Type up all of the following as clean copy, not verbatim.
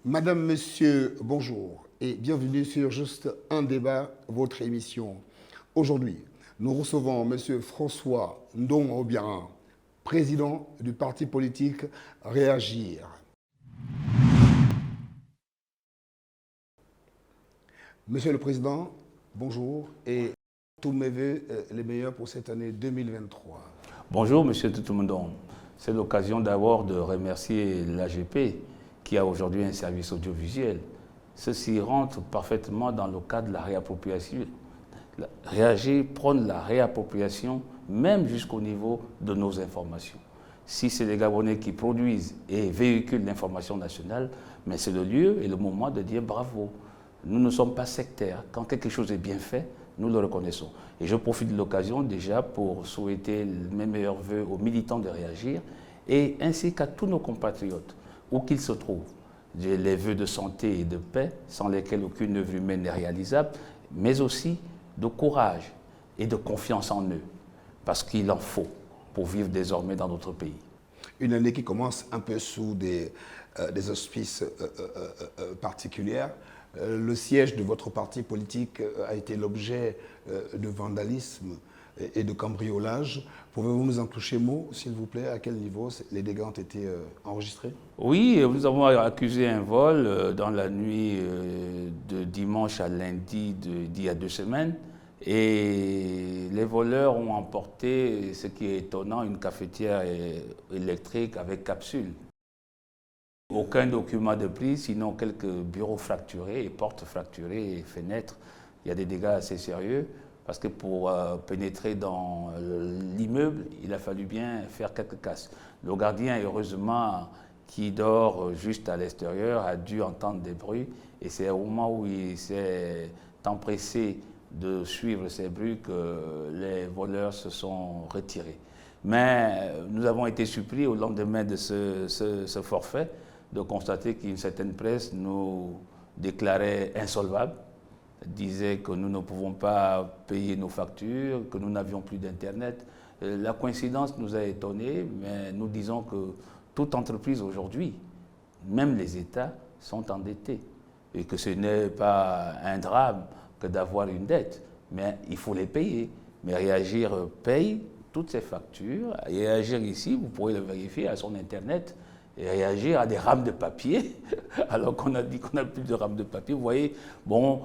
Madame, Monsieur, bonjour et bienvenue sur Juste un débat, votre émission. Aujourd'hui, nous recevons Monsieur François Ndong-Obiara, président du parti politique Réagir. Monsieur le Président, bonjour et tous mes voeux les meilleurs pour cette année 2023. Bonjour Monsieur Toutoumondon. C'est l'occasion d'abord de remercier l'AGP qui a aujourd'hui un service audiovisuel. Ceci rentre parfaitement dans le cadre de la réappropriation. Réagir, prendre la réappropriation, même jusqu'au niveau de nos informations. Si c'est les Gabonais qui produisent et véhiculent l'information nationale, mais c'est le lieu et le moment de dire bravo. Nous ne sommes pas sectaires. Quand quelque chose est bien fait, nous le reconnaissons. Et je profite de l'occasion déjà pour souhaiter mes meilleurs voeux aux militants de Réagir et ainsi qu'à tous nos compatriotes, où qu'ils se trouvent. Les vœux de santé et de paix, sans lesquels aucune œuvre humaine n'est réalisable, mais aussi de courage et de confiance en eux, parce qu'il en faut pour vivre désormais dans notre pays. Une année qui commence un peu sous des auspices particuliers. Le siège de votre parti politique a été l'objet de vandalisme et de cambriolage. Pouvez-vous nous en toucher mot, s'il vous plaît? À quel niveau les dégâts ont été enregistrés? Oui, nous avons accusé un vol dans la nuit de dimanche à lundi d'il y a 2 semaines. Et les voleurs ont emporté, ce qui est étonnant, une cafetière électrique avec capsule. Aucun document de prise, sinon quelques bureaux fracturés, et portes fracturées et fenêtres. Il y a des dégâts assez sérieux. Parce que pour pénétrer dans l'immeuble, il a fallu bien faire quelques casses. Le gardien, heureusement, qui dort juste à l'extérieur, a dû entendre des bruits. Et c'est au moment où il s'est empressé de suivre ces bruits que les voleurs se sont retirés. Mais nous avons été surpris au lendemain de ce forfait de constater qu'une certaine presse nous déclarait insolvables, disait que nous ne pouvons pas payer nos factures, que nous n'avions plus d'Internet. La coïncidence nous a étonnés, mais nous disons que toute entreprise aujourd'hui, même les États, sont endettés. Et que ce n'est pas un drame que d'avoir une dette, mais il faut les payer. Mais Réagir paye toutes ces factures. Et Réagir ici, vous pourrez le vérifier, à son Internet, et Réagir à des rames de papier, alors qu'on a dit qu'on n'a plus de rames de papier. Vous voyez, bon,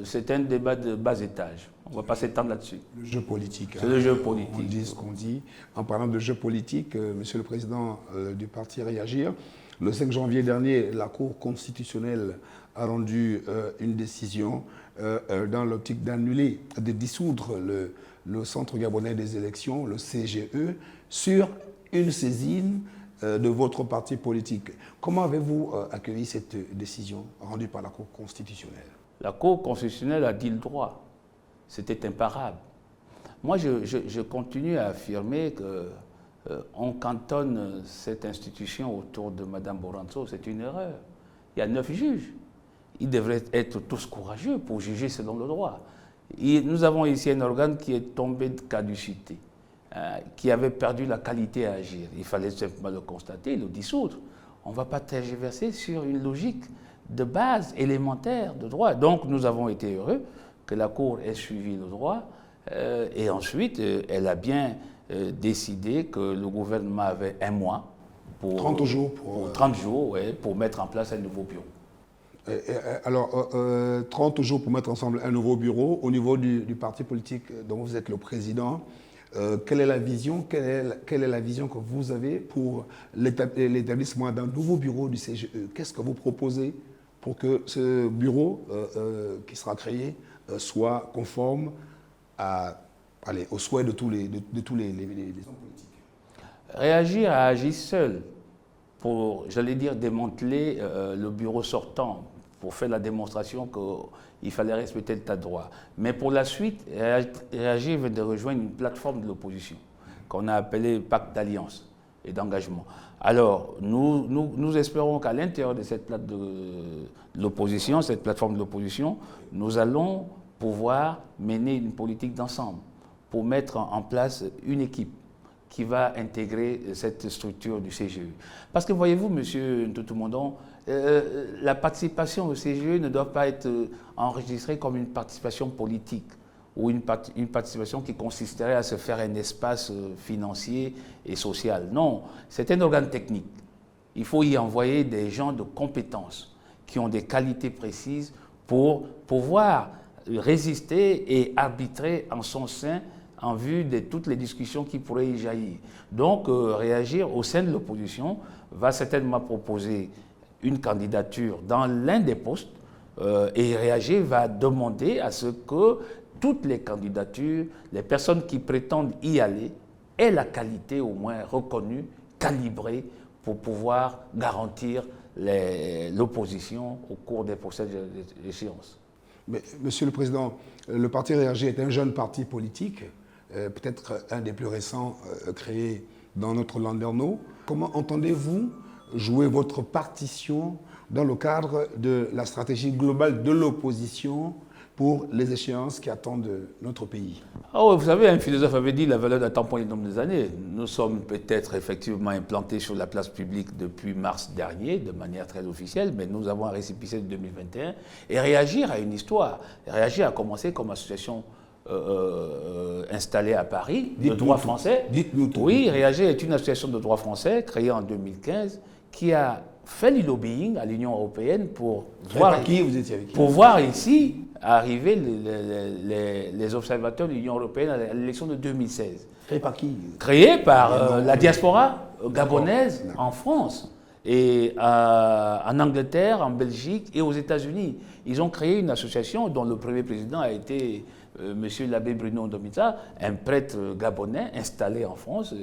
c'est un débat de bas étage. On ne va pas s'étendre là-dessus. Le jeu politique. C'est le jeu politique. On dit ce qu'on dit. En parlant de jeu politique, Monsieur le Président du parti Réagir, le 5 janvier dernier, la Cour constitutionnelle a rendu une décision dans l'optique d'annuler, de dissoudre le Centre gabonais des élections, le CGE, sur une saisine de votre parti politique. Comment avez-vous accueilli cette décision rendue par la Cour constitutionnelle? La Cour constitutionnelle a dit le droit. C'était imparable. Moi, je continue à affirmer qu'on cantonne cette institution autour de Mme Boranzo. C'est une erreur. Il y a 9 juges. Ils devraient être tous courageux pour juger selon le droit. Nous avons ici un organe qui est tombé de caducité, qui avait perdu la qualité à agir. Il fallait simplement le constater, le dissoudre. On ne va pas tergiverser sur une logique de base élémentaire de droit. Donc nous avons été heureux que la Cour ait suivi le droit et ensuite elle a bien décidé que le gouvernement avait 1 mois pour 30 jours pour 30 jours, ouais, pour mettre en place un nouveau bureau. Alors, 30 jours pour mettre ensemble un nouveau bureau au niveau du parti politique dont vous êtes le président. Quelle est la vision, quelle est la vision que vous avez pour l'établissement d'un nouveau bureau du CGE? Qu'est-ce que vous proposez pour que ce bureau qui sera créé soit conforme aux souhaits de tous les hommes politiques? Réagir a agi seul pour, j'allais dire, démanteler le bureau sortant, pour faire la démonstration qu'il fallait respecter l'état de droit. Mais pour la suite, Réagir vient de rejoindre une plateforme de l'opposition qu'on a appelée Pacte d'Alliance et d'engagement. Alors, nous espérons qu'à l'intérieur de cette l'opposition, cette plateforme de l'opposition, nous allons pouvoir mener une politique d'ensemble pour mettre en place une équipe qui va intégrer cette structure du CGE. Parce que voyez-vous, monsieur Ntoutoumondon, la participation au CGE ne doit pas être enregistrée comme une participation politique ou une participation qui consisterait à se faire un espace financier et social. Non, c'est un organe technique. Il faut y envoyer des gens de compétences qui ont des qualités précises pour pouvoir résister et arbitrer en son sein en vue de toutes les discussions qui pourraient y jaillir. Donc, réagir au sein de l'opposition va certainement proposer une candidature dans l'un des postes et réagir va demander à ce que toutes les candidatures, les personnes qui prétendent y aller, aient la qualité au moins reconnue, calibrée, pour pouvoir garantir l'opposition au cours des prochaines échéances. Mais, Monsieur le Président, le Parti Réagir est un jeune parti politique, peut-être un des plus récents créés dans notre landerneau. Comment entendez-vous jouer votre partition dans le cadre de la stratégie globale de l'opposition pour les échéances qui attendent notre pays? Oh, vous savez, un philosophe avait dit la valeur d'un temps point le nombre des années. Nous sommes peut-être effectivement implantés sur la place publique depuis mars dernier, de manière très officielle, mais nous avons un récépissé de 2021. Et Réagir à une histoire. Réagir a commencé comme association installée à Paris, de droit français. Dites-nous tout. Oui, Réagir est une association de droit français créée en 2015 qui a fait du lobbying à l'Union européenne pour voir ici arriver les observateurs de l'Union européenne à l'élection de 2016. Créé par qui? Créé par la diaspora gabonaise en France et en Angleterre, en Belgique et aux États-Unis. Ils ont créé une association dont le premier président a été Monsieur l'abbé Bruno Ndomita, un prêtre gabonais installé en France,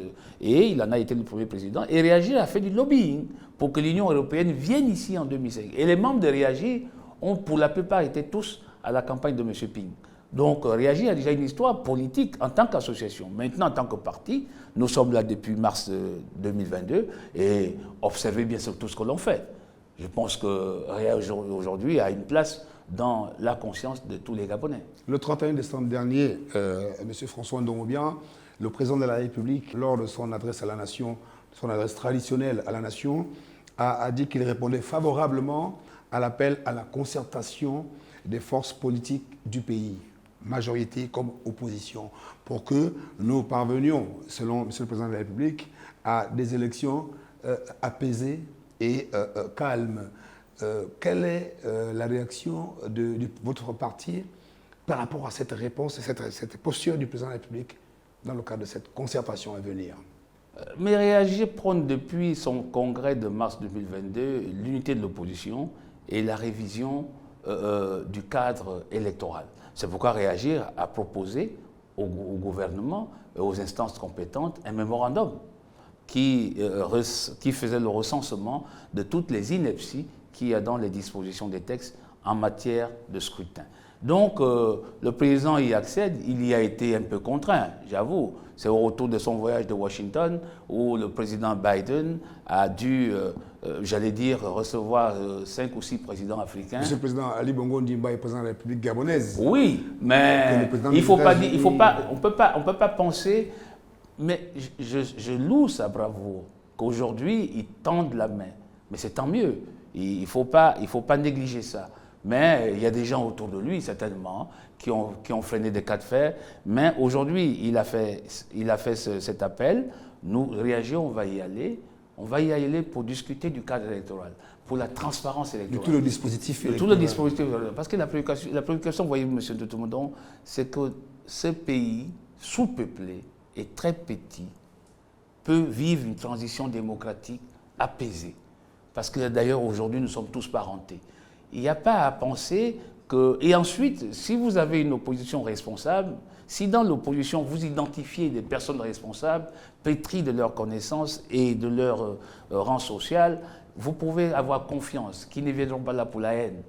et il en a été le premier président. Et Réagir a fait du lobbying pour que l'Union européenne vienne ici en 2005. Et les membres de Réagir ont pour la plupart été tous à la campagne de M. Ping. Donc Réagir a déjà une histoire politique en tant qu'association. Maintenant, en tant que parti, nous sommes là depuis mars 2022 et observez bien sûr tout ce que l'on fait. Je pense que Réagir aujourd'hui a une place dans la conscience de tous les Gabonais. Le 31 décembre dernier, M. François Ndomobian, le président de la République, lors de son adresse à la nation, son adresse traditionnelle à la nation, a dit qu'il répondait favorablement à l'appel à la concertation des forces politiques du pays, majorité comme opposition, pour que nous parvenions, selon M. le président de la République, à des élections apaisées et calmes. Quelle est la réaction de votre parti par rapport à cette réponse et cette posture du président de la République dans le cadre de cette concertation à venir? Mais Réagir prône depuis son congrès de mars 2022 l'unité de l'opposition et la révision du cadre électoral. C'est pourquoi Réagir a proposé au gouvernement et aux instances compétentes un mémorandum qui faisait le recensement de toutes les inepties qu'il y a dans les dispositions des textes en matière de scrutin. Donc, le président y accède, il y a été un peu contraint, j'avoue. C'est au retour de son voyage de Washington où le président Biden a dû, j'allais dire, recevoir 5 ou 6 présidents africains. Monsieur le président Ali Bongo Ndimba est président de la République gabonaise. Oui, mais il faut pas dire, on peut pas penser, mais je loue sa bravoure, qu'aujourd'hui, ils tendent la main. Mais c'est tant mieux. Il ne faut pas négliger ça. Mais il y a des gens autour de lui, certainement, qui ont freiné des cas de fer. Mais aujourd'hui, il a fait cet appel. Nous, Réagir, on va y aller. On va y aller pour discuter du cadre électoral, pour la transparence électorale. De tout le dispositif électoral. De tout le dispositif. Parce que la préoccupation, voyez, monsieur Ntoutoumondon, c'est que ce pays, sous-peuplé et très petit, peut vivre une transition démocratique apaisée. Parce que d'ailleurs, aujourd'hui, nous sommes tous parentés. Il n'y a pas à penser que... Et ensuite, si vous avez une opposition responsable, si dans l'opposition, vous identifiez des personnes responsables, pétries de leurs connaissances et de leur rang social, vous pouvez avoir confiance, qui ne viendront pas là pour la haine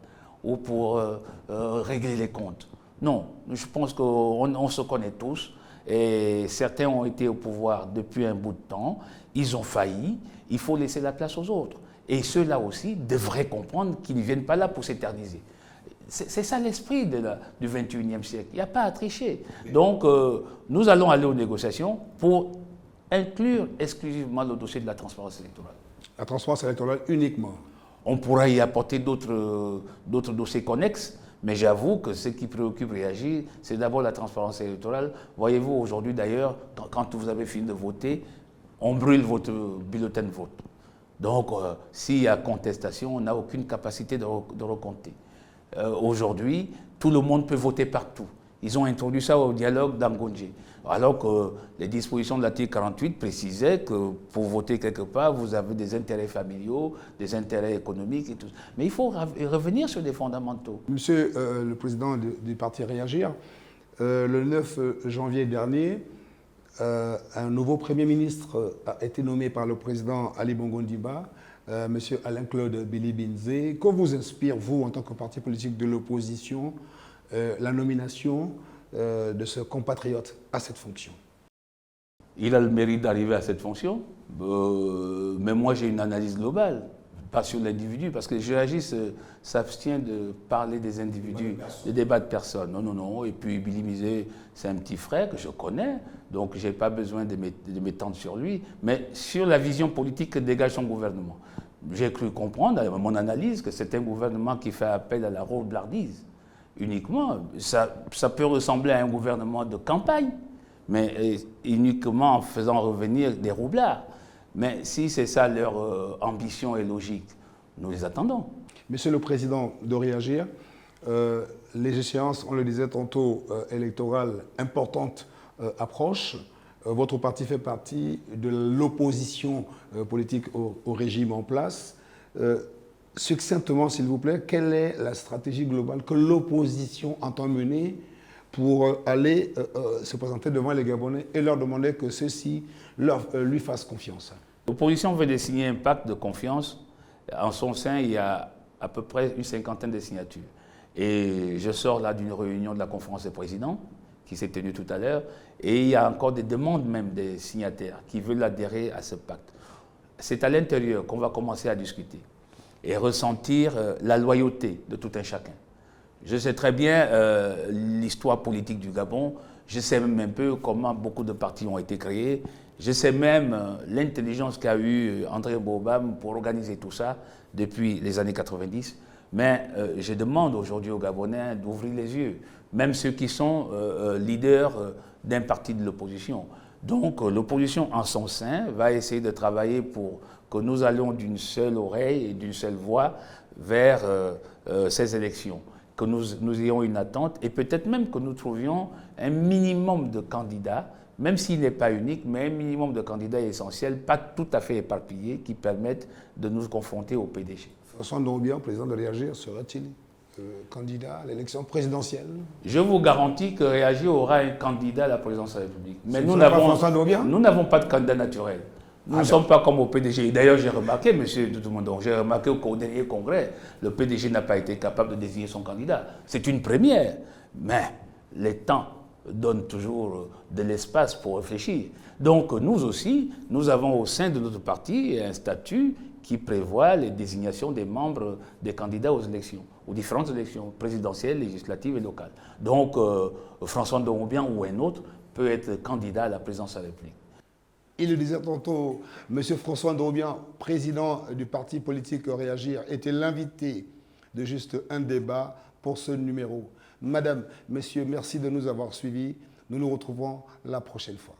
ou pour régler les comptes. Non, je pense qu'on se connaît tous et certains ont été au pouvoir depuis un bout de temps, ils ont failli, il faut laisser la place aux autres. Et ceux-là aussi devraient comprendre qu'ils ne viennent pas là pour s'éterniser. C'est ça l'esprit du 21e siècle. Il n'y a pas à tricher. Donc, nous allons aller aux négociations pour inclure exclusivement le dossier de la transparence électorale. La transparence électorale uniquement. On pourra y apporter d'autres dossiers connexes, mais j'avoue que ce qui préoccupe Réagir, c'est d'abord la transparence électorale. Voyez-vous, aujourd'hui d'ailleurs, quand vous avez fini de voter, on brûle votre bulletin de vote. Donc, s'il y a contestation, on n'a aucune capacité de recompter. Aujourd'hui, tout le monde peut voter partout. Ils ont introduit ça au dialogue d'Angonje. Alors que les dispositions de l'article 48 précisaient que pour voter quelque part, vous avez des intérêts familiaux, des intérêts économiques et tout. Mais il faut revenir sur des fondamentaux. Monsieur le président du parti Réagir, le 9 janvier dernier, un nouveau Premier ministre a été nommé par le président Ali Bongo Ondimba, Monsieur Alain-Claude Billy-Binzé. Que vous inspire, vous, en tant que parti politique de l'opposition, la nomination de ce compatriote à cette fonction? Il a le mérite d'arriver à cette fonction, mais moi j'ai une analyse globale, pas sur l'individu, parce que Réagir s'abstient de parler des individus, des débats de personnes. Non, non, non. Et puis Billy Binzé, c'est un petit frère que je connais, donc je n'ai pas besoin de m'étendre sur lui, mais sur la vision politique que dégage son gouvernement. J'ai cru comprendre, à mon analyse, que c'est un gouvernement qui fait appel à la roublardise uniquement. Ça peut ressembler à un gouvernement de campagne, mais uniquement en faisant revenir des roublards. Mais si c'est ça leur ambition et logique, nous les attendons. Monsieur le Président de Réagir, les échéances, on le disait tantôt, électorales importantes approchent. Votre parti fait partie de l'opposition politique au régime en place. Succinctement, s'il vous plaît, quelle est la stratégie globale que l'opposition entend mener pour aller se présenter devant les Gabonais et leur demander que ceux-ci lui fassent confiance? L'opposition veut signer un pacte de confiance. En son sein, il y a à peu près une cinquantaine de signatures. Et je sors là d'une réunion de la conférence des présidents qui s'est tenue tout à l'heure. Et il y a encore des demandes même des signataires qui veulent adhérer à ce pacte. C'est à l'intérieur qu'on va commencer à discuter et ressentir la loyauté de tout un chacun. Je sais très bien l'histoire politique du Gabon. Je sais même un peu comment beaucoup de partis ont été créés. Je sais même l'intelligence qu'a eu André Bobam pour organiser tout ça depuis les années 90. Mais je demande aujourd'hui aux Gabonais d'ouvrir les yeux, même ceux qui sont leaders d'un parti de l'opposition. Donc l'opposition en son sein va essayer de travailler pour que nous allions d'une seule oreille et d'une seule voix vers ces élections, que nous ayons une attente et peut-être même que nous trouvions un minimum de candidats, même s'il n'est pas unique, mais un minimum de candidats essentiels, pas tout à fait éparpillés, qui permettent de nous confronter au PDG. François Ndongbian, président de Réagir, serait-il candidat à l'élection présidentielle? Je vous garantis que Réagir aura un candidat à la présidence de la République. Mais nous n'avons pas de candidat naturel. Nous ne sommes pas comme au PDG. D'ailleurs, j'ai remarqué, monsieur Doutoumondon, j'ai remarqué qu'au dernier congrès, le PDG n'a pas été capable de désigner son candidat. C'est une première. Mais les temps donnent toujours de l'espace pour réfléchir. Donc nous aussi, nous avons au sein de notre parti un statut qui prévoit les désignations des membres des candidats aux élections, aux différentes élections présidentielles, législatives et locales. Donc François Ndongbian ou un autre peut être candidat à la présidence de la République. Il le disait tantôt, M. François Ndongbian, président du parti politique Réagir, était l'invité de Juste un débat pour ce numéro. Madame, messieurs, merci de nous avoir suivis. Nous nous retrouvons la prochaine fois.